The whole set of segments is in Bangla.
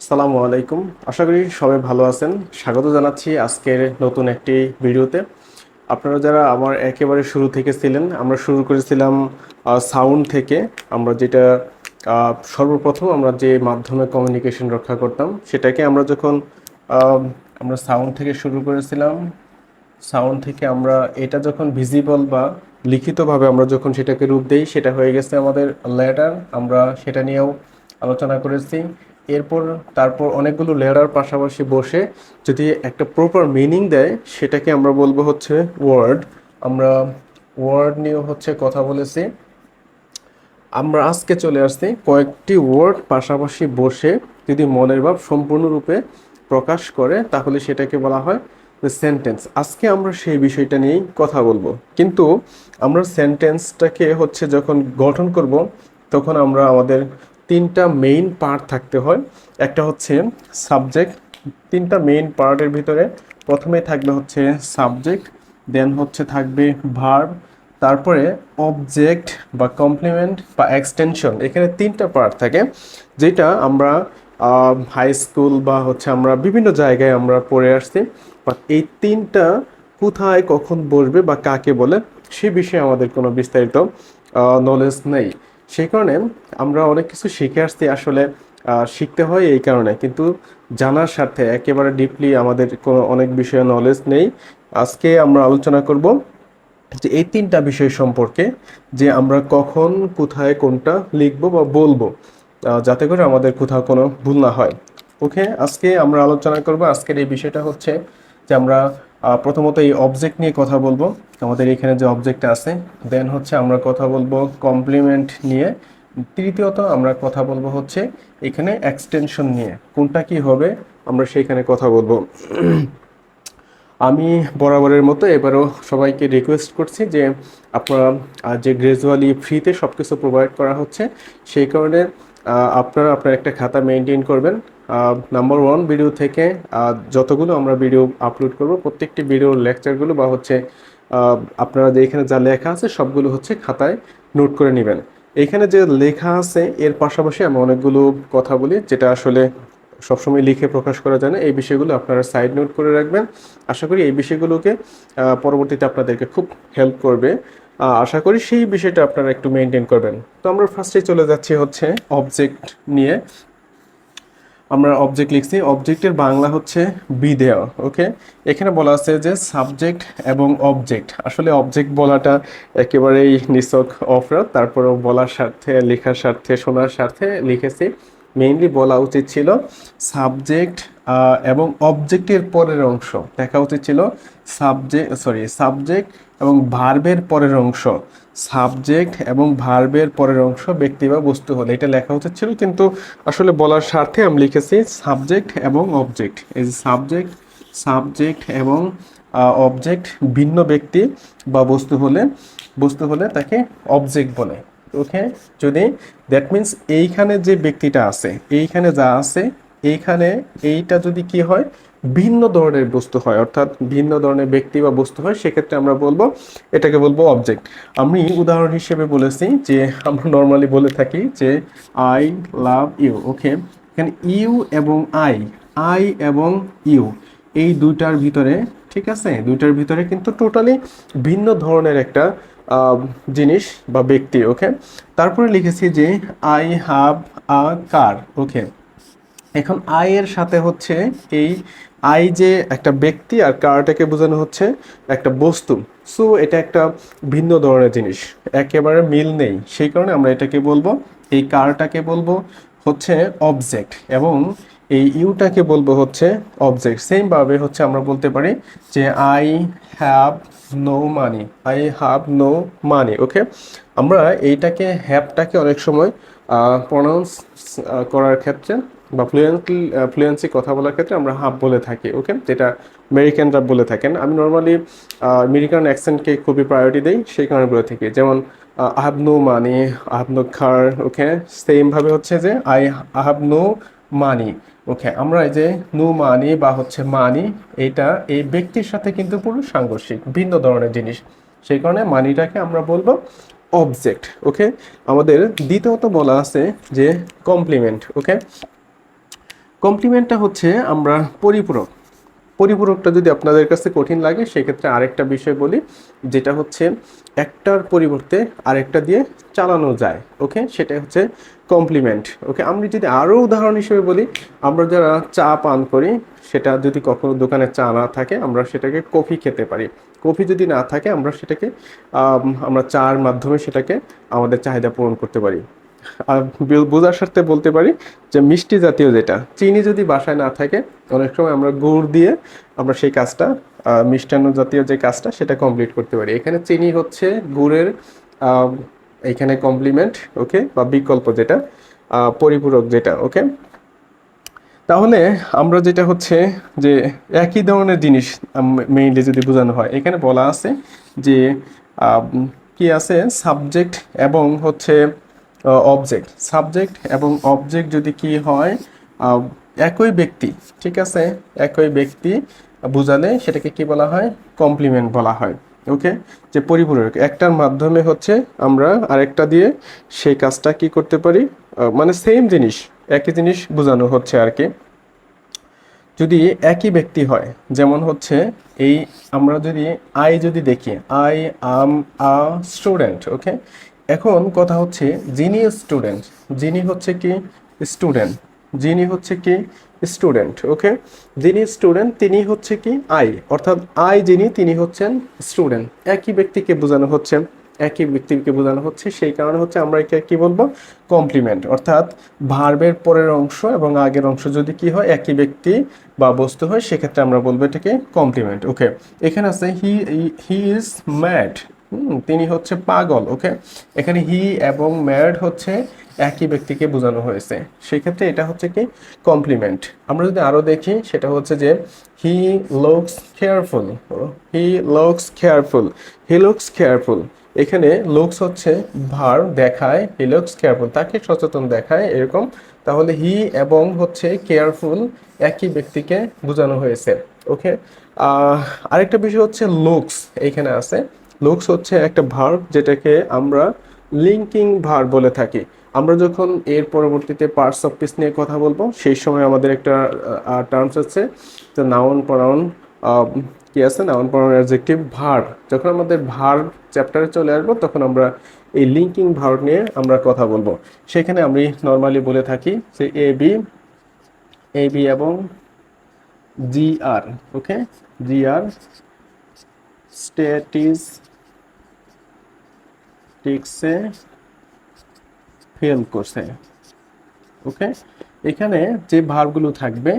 আসসালামু আলাইকুম। আশা করি সবাই ভালো আছেন। স্বাগত জানাচ্ছি আজকের নতুন একটি ভিডিওতে। আপনারা যারা আমার একেবারে শুরু থেকে ছিলেন, আমরা শুরু করেছিলাম সাউন্ড থেকে। আমরা যেটা সর্বপ্রথম আমরা যে মাধ্যমে কমিউনিকেশন রক্ষা করতাম সেটাকে আমরা যখন আহ, আমরা সাউন্ড থেকে শুরু করেছিলাম। সাউন্ড থেকে আমরা এটা যখন ভিজিবল বা লিখিতভাবে আমরা যখন সেটাকে রূপ দেই, সেটা হয়ে গেছে আমাদের লেটার। আমরা সেটা নিয়েও আলোচনা করেছি। এরপর তারপর অনেকগুলো লেটার পাশাপাশি বসে যদি একটা প্রপার মিনিং দেয়, সেটাকে আমরা বলবো হচ্ছে ওয়ার্ড। আমরা ওয়ার্ড নিয়েও হচ্ছে কথা বলেছি। আমরা আজকে চলে আসছি কয়েকটি ওয়ার্ড পাশাপাশি বসে যদি মনের ভাব সম্পূর্ণরূপে প্রকাশ করে, তাহলে সেটাকে বলা হয় সেন্টেন্স। আজকে আমরা সেই বিষয়টা নিয়েই কথা বলবো। কিন্তু আমরা সেন্টেন্সটাকে হচ্ছে যখন গঠন করব, তখন আমরা আমাদের তিনটা মেইন পার্ট থাকতে হয়। একটা হচ্ছে সাবজেক্ট। তিনটা মেইন পার্টের ভিতরে প্রথমেই থাকবে হচ্ছে সাবজেক্ট, দেন হচ্ছে থাকবে ভার্ব, তারপরে অবজেক্ট বা কমপ্লিমেন্ট বা এক্সটেনশন। এখানে তিনটা পার্ট থাকে, যেটা আমরা হাই স্কুল বা হচ্ছে আমরা বিভিন্ন জায়গায় আমরা পড়ে আসছি। বাট এই তিনটা কোথায় কখন বসবে বা কাকে বলে সে বিষয়ে আমাদের কোনো বিস্তারিত নলেজ নেই। সেই কারণে আমরা অনেক কিছু শিখে আসছি আসলে। শিখতে হয় এই কারণে, কিন্তু জানার স্বার্থে একেবারে ডিপলি আমাদের কোনো অনেক বিষয়ে নলেজ নেই। আজকে আমরা আলোচনা করব যে এই তিনটা বিষয় সম্পর্কে, যে আমরা কখন কোথায় কোনটা লিখবো বা বলবো, যাতে করে আমাদের কোথাও কোনো ভুল না হয়। ওকে, আজকে আমরা আলোচনা করব। আজকের এই বিষয়টা হচ্ছে যে আমরা প্রথমত এই অবজেক্ট নিয়ে কথা বলবো। আমাদের এখানে যে অবজেক্ট আছে, দেন হচ্ছে আমরা কথা বলবো কমপ্লিমেন্ট নিয়ে, তৃতীয়ত আমরা কথা বলবো হচ্ছে এখানে এক্সটেনশন নিয়ে। কোনটা কি হবে আমরা সেইখানে কথা বলবো। আমি বরাবরের মতো এবারও সবাইকে রিকোয়েস্ট করছি যে আপনারা যে গ্রাজুয়ালি ফ্রিতে সব কিছু প্রোভাইড করা হচ্ছে, সেই কারণে আপনারা আপনার একটা খাতা মেনটেন করবেন। নাম্বার ওয়ান ভিডিও থেকে যতগুলো আমরা ভিডিও আপলোড করব, প্রত্যেকটি ভিডিওর লেকচারগুলো বা হচ্ছে আপনারা যে এখানে যা লেখা আছে সবগুলো হচ্ছে খাতায় নোট করে নেবেন। এখানে যে লেখা আছে এর পাশাপাশি আমি অনেকগুলো কথা বলি যেটা আসলে সবসময় লিখে প্রকাশ করা যায় না। এই বিষয়গুলো আপনারা সাইড নোট করে রাখবেন। আশা করি এই বিষয়গুলোকে পরবর্তীতে আপনাদেরকে খুব হেল্প করবে। আশা করি সেই বিষয়টা আপনারা একটু মেনটেন করবেন। তো আমরা ফার্স্টে চলে যাচ্ছি হচ্ছে অবজেক্ট নিয়ে। আমরা অবজেক্ট লিখছি, অবজেক্টের বাংলা হচ্ছে বিধেয়। ওকে, এখানে বলা আছে যে সাবজেক্ট এবং অবজেক্ট। আসলে অবজেক্ট বলাটা একেবারেই নিছক অপরাধ, তারপরেও বলার স্বার্থে, লেখার স্বার্থে, শোনার স্বার্থে লিখেছি। মেইনলি বলা উচিত ছিল সাবজেক্ট এবং অবজেক্টের পরের অংশ দেখা উচিত ছিল সাবজেক্ট এবং ভার্বের পরের অংশ। সাবজেক্ট এবং ভার্বের পরের অংশ ব্যক্তি বা বস্তু হলে এটা লেখা উচিত ছিল, কিন্তু আসলে বলার স্বার্থে আমি লিখেছি সাবজেক্ট এবং অবজেক্ট। এই যে সাবজেক্ট এবং অবজেক্ট ভিন্ন ব্যক্তি বা বস্তু হলে তাকে অবজেক্ট বলে। ওকে, যদি দ্যাট মিন্স এইখানে যে ব্যক্তিটা আছে, এইখানে যা আছে, এইখানে এইটা যদি কি হয়, ভিন্ন ধরনের বস্তু হয়, অর্থাৎ ভিন্ন ধরনের ব্যক্তি বা বস্তু হয়, সেক্ষেত্রে আমরা বলবো এটাকে বলবো অবজেক্ট। আমি উদাহরণ হিসেবে বলেছি যে আমরা নর্মালি বলে থাকি যে আই লাভ ইউ। ওকে, এখানে ইউ এবং আই এবং ইউ, এই দুইটার ভিতরে, ঠিক আছে, দুইটার ভিতরে কিন্তু টোটালি ভিন্ন ধরনের একটা জিনিস বা ব্যক্তি। ওকে, তারপরে লিখেছি যে আই হ্যাভ আ কার। ওকে, এখন আই এর সাথে হচ্ছে এই আই যে একটা ব্যক্তি আর কারটাকে বোঝানো হচ্ছে একটা বস্তু। সো এটা একটা ভিন্ন ধরনের জিনিস, একেবারে মিল নেই। সেই কারণে আমরা এটাকে বলবো, এই কারটাকে বলবো হচ্ছে অবজেক্ট, এবং এই ইউটাকে বলবো হচ্ছে অবজেক্ট। সেম ভাবে হচ্ছে আমরা বলতে পারি যে I have no money, I have no money. Okay, আমরা এইটাকে হ্যাভটাকে অনেক সময় প্রনাউন্স করার ক্ষেত্রে বা ফ্লুয়েন্সি কথা বলার ক্ষেত্রে আমরা হাফ বলে থাকি। ওকে, যেটা আমেরিকানরা বলে থাকেন। আমি নর্মালি আমেরিকান অ্যাকসেন্টকে খুবই প্রায়োরিটি দিই, সেই কারণে বলে থাকি। যেমন I have no money, I have no car. Okay, সেমভাবে হচ্ছে যে I have no money. Okay, আমরা এই যে নো মানি বা হচ্ছে মানি, এটা এই ব্যক্তির সাথে কিন্তু পুরো সাংঘর্ষিক, ভিন্ন ধরনের জিনিস। সেই কারণে মানিটাকে আমরা বলবো অবজেক্ট। ওকে, আমাদের দ্বিতীয়ত বলা আছে যে কমপ্লিমেন্ট। ওকে, কমপ্লিমেন্টটা হচ্ছে আমরা পরিপূরক। পরিপূরকটা যদি আপনাদের কাছে কঠিন লাগে সেক্ষেত্রে আরেকটা বিষয় বলি, যেটা হচ্ছে একটার পরিবর্তে আরেকটা দিয়ে চালানো যায়। ওকে, সেটা হচ্ছে কমপ্লিমেন্ট। ওকে, আমি যদি আরও উদাহরণ হিসেবে বলি, আমরা যারা চা পান করি, সেটা যদি কখনো দোকানে চা না থাকে আমরা সেটাকে কফি খেতে পারি। কফি যদি না থাকে আমরা সেটাকে আমরা চার মাধ্যমে সেটাকে আমাদের চাহিদা পূরণ করতে পারি। আর বোঝার স্বার্থে বলতে পারি যে মিষ্টি জাতীয় যেটা, চিনি যদি বাসায় না থাকে অনেক সময় আমরা গুড় দিয়ে আমরা সেই কাজটা, মিষ্টান্ন জাতীয় যে কাজটা সেটা কমপ্লিট করতে পারি। এখানে চিনি হচ্ছে গুড়ের আহ, এইখানে কমপ্লিমেন্ট। ওকে, বা বিকল্প যেটা, পরিপূরক যেটা। ওকে, তাহলে আমরা যেটা হচ্ছে যে একই ধরনের জিনিস মেইনলি যদি বোঝানো হয়, এখানে বলা আছে যে কি আছে, সাবজেক্ট এবং হচ্ছে অবজেক্ট। সাবজেক্ট এবং অবজেক্ট যদি কি হয়, আহ, একই ব্যক্তি, ঠিক আছে, একই ব্যক্তি বোঝালে সেটাকে কি বলা হয়, কমপ্লিমেন্ট বলা হয়। ওকে, যে পরিপূরক, একটার মাধ্যমে হচ্ছে আমরা আরেকটা দিয়ে সেই কাজটা কি করতে পারি, মানে সেম জিনিস, একই জিনিস বোঝানো হচ্ছে আর কি। যদি একই ব্যক্তি হয়, যেমন হচ্ছে এই, আমরা যদি আই যদি দেখি, আই আম আ স্টুডেন্ট। ওকে, এখন কথা হচ্ছে যিনি স্টুডেন্ট, যিনি হচ্ছে কি স্টুডেন্ট, যিনি হচ্ছে কি স্টুডেন্ট। ওকে, যিনি স্টুডেন্ট তিনি হচ্ছে কি আই, অর্থাৎ আই যিনি তিনি হচ্ছেন স্টুডেন্ট। একই ব্যক্তিকে বোঝানো হচ্ছে, একই ব্যক্তিকে বোঝানো হচ্ছে, সেই কারণে হচ্ছে আমরা একে কি বলবো, কমপ্লিমেন্ট। অর্থাৎ ভার্বের পরের অংশ এবং আগের অংশ যদি কি হয়, একই ব্যক্তি বা বস্তু হয়, সেক্ষেত্রে আমরা বলবো এটাকে কমপ্লিমেন্ট। ওকে, এখানে আছে হি ইজ ম্যাড, তিনি হচ্ছে পাগল। ওকে, এখানে হি এবং ম্যাড হচ্ছে একই ব্যক্তিকে বোঝানো হয়েছে, সেক্ষেত্রে এটা হচ্ছে কি কমপ্লিমেন্ট। আমরা যদি আরো দেখি সেটা হচ্ছে যে he looks careful, he looks careful, he looks careful. এখানে লুকস হচ্ছে ভার্ব, দেখায়, হি লুকস কেয়ারফুল, তাকে সচেতন দেখায় এরকম। তাহলে হি এবং হচ্ছে কেয়ারফুল একই ব্যক্তিকে বোঝানো হয়েছে। ওকে, আরেকটা বিষয় হচ্ছে লুকস, এইখানে আছে। লুকস হচ্ছে একটা ভার্ব যেটাকে আমরা লিঙ্কিং ভার্ব বলে থাকি। আমরা যখন এর পরবর্তীতে পার্টস অফ স্পিচ নিয়ে কথা বলবো সেই সময় আমাদের একটা টার্মস আছে, তো নাউন প্রনাউন, কি আছে, নাউন প্রনাউন অ্যাডজেক্টিভ ভার্ব। যখন আমাদের ভার্ব চ্যাপ্টারে চলে আসবো তখন আমরা এই লিঙ্কিং ভার্ব নিয়ে আমরা কথা বলবো। সেখানে আমি নর্মালি বলে থাকি যে এ বি এবং জি আর। ওকে, জি আর স্ট্যাটিস্টিক্সে ফেল করছে। ওকে, এখানে যে ভার্বগুলো থাকবে,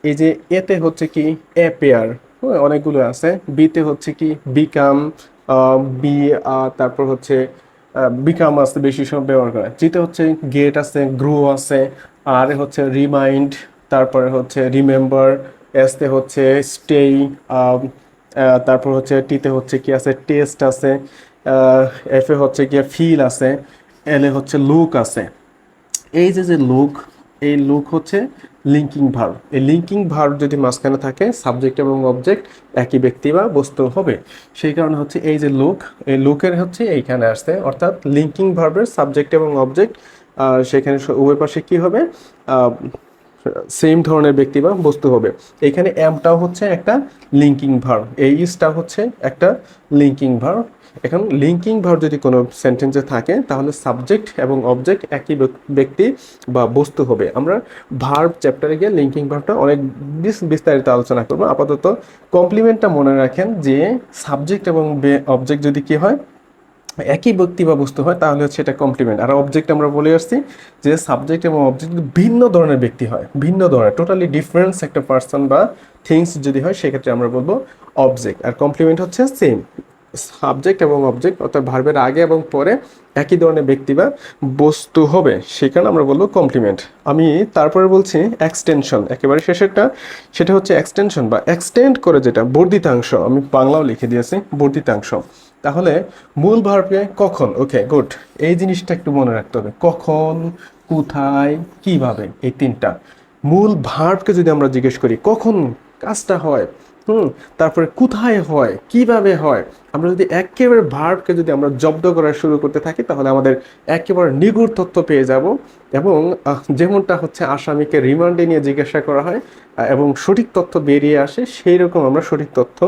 এই যে এতে হচ্ছে কি অ্যাপেয়ার, অনেকগুলো আছে। বিতে হচ্ছে কি বিকাম, বি, তারপর হচ্ছে বিকাম আছে, বেশি সময় ব্যবহার করে। জিতে হচ্ছে গেট আছে, গ্রো আছে, আর হচ্ছে রিমাইন্ড, তারপরে হচ্ছে রিমেম্বার, এসতে হচ্ছে স্টেই, তারপর হচ্ছে টিতে হচ্ছে কি আছে, টেস্ট আছে, এফে হচ্ছে কি ফিল আছে, এলে হচ্ছে লুক আছে। এই যে যে লুক, এই লুক হচ্ছে লিঙ্কিং ভার্ব। এই লিঙ্কিং ভার্ব যদি মাঝখানে থাকে, সাবজেক্ট এবং অবজেক্ট একই ব্যক্তি বা বস্তু হবে। সেই কারণে হচ্ছে এই যে লুক, এই লুকের হচ্ছে এইখানে আসছে, অর্থাৎ লিঙ্কিং ভার্বের সাবজেক্ট এবং অবজেক্ট সেখানে উভয় পাশে কি হবে, সেম ধরনের ব্যক্তি বা বস্তু হবে। এখানে এমটাও হচ্ছে একটা লিঙ্কিং ভার্ব, এই ইজটা হচ্ছে একটা লিঙ্কিং ভার্ব। এখন লিঙ্কিং ভার্ব যদি কোনো সেন্টেন্সে থাকে তাহলে সাবজেক্ট এবং অবজেক্ট একই ব্যক্তি বা বস্তু হবে। আমরা ভার্ব চ্যাপ্টারে গিয়ে লিঙ্কিং ভার্বটা অনেক বিস্তারিত আলোচনা করবো। আপাতত কমপ্লিমেন্টটা মনে রাখেন যে সাবজেক্ট এবং অবজেক্ট যদি কি হয়, একই ব্যক্তি বা বস্তু হয়, তাহলে হচ্ছে এটা কমপ্লিমেন্ট। আর অবজেক্ট আমরা বলে আসছি যে সাবজেক্ট এবং অবজেক্ট যদি ভিন্ন ধরনের ব্যক্তি হয়, ভিন্ন ধরনের টোটালি ডিফারেন্স একটা পার্সন বা থিংস যদি হয়, সেক্ষেত্রে আমরা বলবো অবজেক্ট। আর কমপ্লিমেন্ট হচ্ছে সেম, সাবজেক্ট এবং অবজেক্ট অর্থাৎ ভার্বের আগে এবং পরে একই ধরনের ব্যক্তি বা বস্তু হবে, সেই কারণে আমরা বলবো কমপ্লিমেন্ট। আমি তারপরে বলছি এক্সটেনশন, একেবারে শেষেরটা, সেটা হচ্ছে এক্সটেনশন বা এক্সটেন্ড করে, যেটা বর্ধিতাংশ, আমি বাংলাও লিখে দিয়েছি বর্ধিতাংশ। তাহলে মূল ভার্বে কখন, ওকে গুড, এই জিনিসটা একটু মনে রাখতে হবে, কখন, কোথায়, কিভাবে, এই তিনটা। মূল ভার্বকে যদি আমরা জিজ্ঞেস করি কখন কাজটা হয়, তারপরে কোথায় হয়, কিভাবে হয়। আমরা যদি একেবারে ভার্বকে যদি আমরা জব্দ করা শুরু করতে থাকি তাহলে আমাদের একেবারে নিগুড় তথ্য পেয়ে যাব। এবং যেমনটা হচ্ছে আসামিকে রিমান্ডে নিয়ে জিজ্ঞাসা করা হয় এবং সঠিক তথ্য বেরিয়ে আসে, সেই রকম আমরা সঠিক তথ্য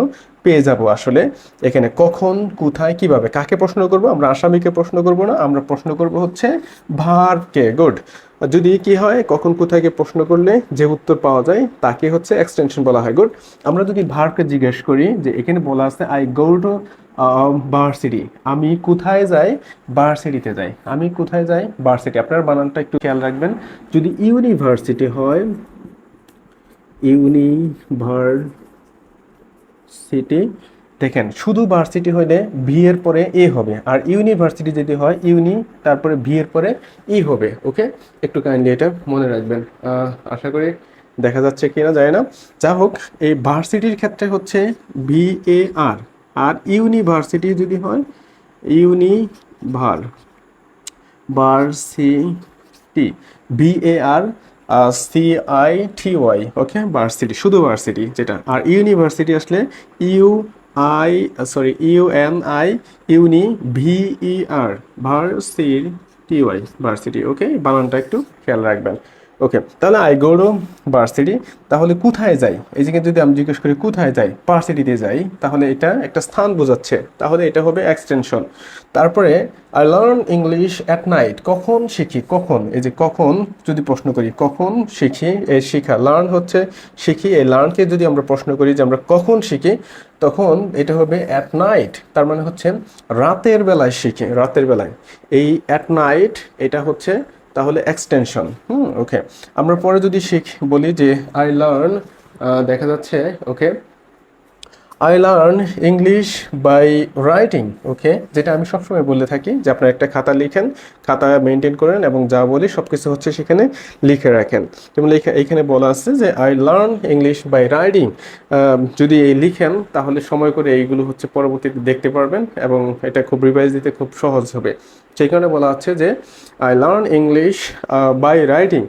পেয়ে যাব। আসলে এখানে কখন, কোথায়, কিভাবে, কাকে প্রশ্ন করব, আমরা আসামিকে প্রশ্ন করব না, আমরা প্রশ্ন করব হচ্ছে ভার্বকে। গুড। যদি কি হয়, কখন কোথায়কে প্রশ্ন করলে যে উত্তর পাওয়া যায় তাকে হচ্ছে এক্সটেনশন বলা হয়। গুড। আমরা যদি ভার্বকে জিজ্ঞেস করি যে এখানে বলা আছে আই গো টু ভার্সিটি, আমি কোথায় যাই, ভার্সিটিতে যাই। আমি কোথায় যাই, ভার্সিটি। আপনার বানানটা একটু খেয়াল রাখবেন। যদি ইউনিভার্সিটি হয়, ইউনিভার্সিটি, দেখেন শুধু ভার্সিটি হলে ভি এর পরে এ হবে, আর ইউনিভার্সিটি যদি হয় ইউনি তারপরে ভি এর পরে ই হবে। ওকে, একটু কাইন্ডলি এটা মনে রাখবেন। আশা করি দেখা যাচ্ছে কিনা যায় না। যা হোক, এই ভার্সিটির ক্ষেত্রে হচ্ছে V A R, R university যদি হয় univer varsity, V A R S I T Y. Okay, varsity, শুধু ভার্সিটি যেটা। আর ইউনিভার্সিটি আসলে U I, sorry, U N I, uni, V E R, varsity Y, varsity. Okay, বানানটা একটু খেয়াল রাখবেন। ওকে, তাহলে আই গো টু ভার্সিটি, তাহলে কোথায় যাই, এই যে যদি আমি জিজ্ঞেস করি কোথায় যাই, ভার্সিটিতে যাই, তাহলে এটা একটা স্থান বোঝাচ্ছে, তাহলে এটা হবে এক্সটেনশন। তারপরে I learn English at night, কখন শিখি, কখন, এই যে কখন যদি প্রশ্ন করি কখন শিখি, এই শিখা, লার্ন হচ্ছে শিখি, এই লার্নকে যদি আমরা প্রশ্ন করি যে আমরা কখন শিখি, তখন এটা হবে অ্যাট নাইট, তার মানে হচ্ছে রাতের বেলায় শিখি, রাতের বেলায়। এই অ্যাট নাইট এটা হচ্ছে তাহলে এক্সটেনশন। ওকে, আমরা পরে যদি বলি যে আই লার্ন, দেখা যাচ্ছে okay, I learn English by writing. Okay, যেটা আমি সবসময় বলে থাকি যে আপনার একটা খাতা লিখেন, খাতা মেনটেন করেন এবং যা বলি সব কিছু হচ্ছে সেখানে লিখে রাখেন। যেমন এইখানে বলা আছে যে I learn English by riding. যদি এই লিখেন তাহলে সময় করে এইগুলো হচ্ছে পরবর্তীতে দেখতে পারবেন এবং এটা খুব রিভাইজ দিতে খুব সহজ হবে। সেই কারণে বলা হচ্ছে যে I learn English by writing.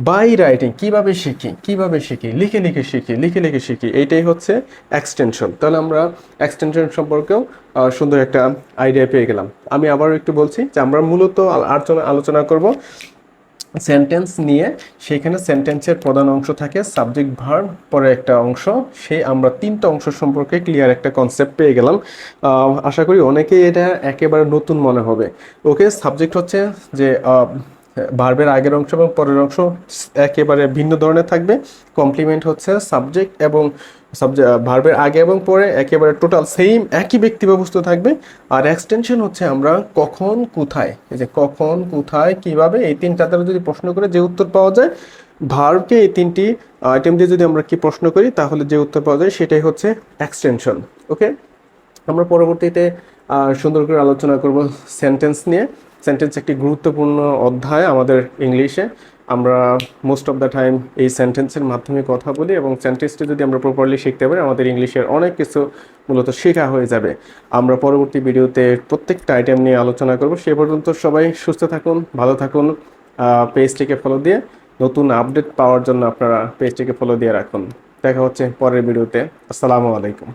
By writing, কীভাবে শিখি, কীভাবে শিখি, লিখে লিখে শিখি, লিখে লিখে শিখি, এইটাই হচ্ছে এক্সটেনশন। তাহলে আমরা এক্সটেনশন সম্পর্কেও সুন্দর একটা আইডিয়া পেয়ে গেলাম। আমি আবারও একটু বলছি যে আমরা মূলত আলোচনা করব সেন্টেন্স নিয়ে। সেইখানে সেন্টেন্সের প্রধান অংশ থাকে সাবজেক্ট, ভার্ব, পরে একটা অংশ, সেই আমরা তিনটা অংশ সম্পর্কে ক্লিয়ার একটা কনসেপ্ট পেয়ে গেলাম। আশা করি অনেকেই এটা একেবারে নতুন মনে হবে। ওকে, সাবজেক্ট হচ্ছে যে ভার্বের আগের অংশ এবং পরের অংশ একেবারে ভিন্ন ধরনের থাকবে। কমপ্লিমেন্ট হচ্ছে সাবজেক্ট এবং ভার্বের আগে এবং পরে একেবারে টোটাল সেম একই ব্যক্তি বা বস্তু থাকবে। আর এক্সটেনশন হচ্ছে আমরা কখন, কোথায়, এই যে কখন, কোথায়, কিভাবে, এই তিনটা দ্বারা যদি প্রশ্ন করে যে উত্তর পাওয়া যায়, ভার্বকে এই তিনটি আইটেম দিয়ে যদি আমরা কি প্রশ্ন করি তাহলে যে উত্তর পাওয়া যায় সেটাই হচ্ছে এক্সটেনশন। ওকে, আমরা পরবর্তীতে সুন্দর করে আলোচনা করব সেন্টেন্স নিয়ে। সেন্টেন্স একটি গুরুত্বপূর্ণ অধ্যায় আমাদের ইংলিশে। আমরা মোস্ট অফ দ্য টাইম এই সেন্টেন্সের মাধ্যমে কথা বলি এবং সেন্টেন্সটি যদি আমরা প্রপারলি শিখতে পারি আমাদের ইংলিশের অনেক কিছু মূলত শেখা হয়ে যাবে। আমরা পরবর্তী ভিডিওতে প্রত্যেকটা আইটেম নিয়ে আলোচনা করব। সে পর্যন্ত সবাই সুস্থ থাকুন, ভালো থাকুন। পেজটিকে ফলো দিয়ে নতুন আপডেট পাওয়ার জন্য আপনারা পেজটিকে ফলো দিয়ে রাখুন। দেখা হচ্ছে পরের ভিডিওতে। আসসালামু আলাইকুম।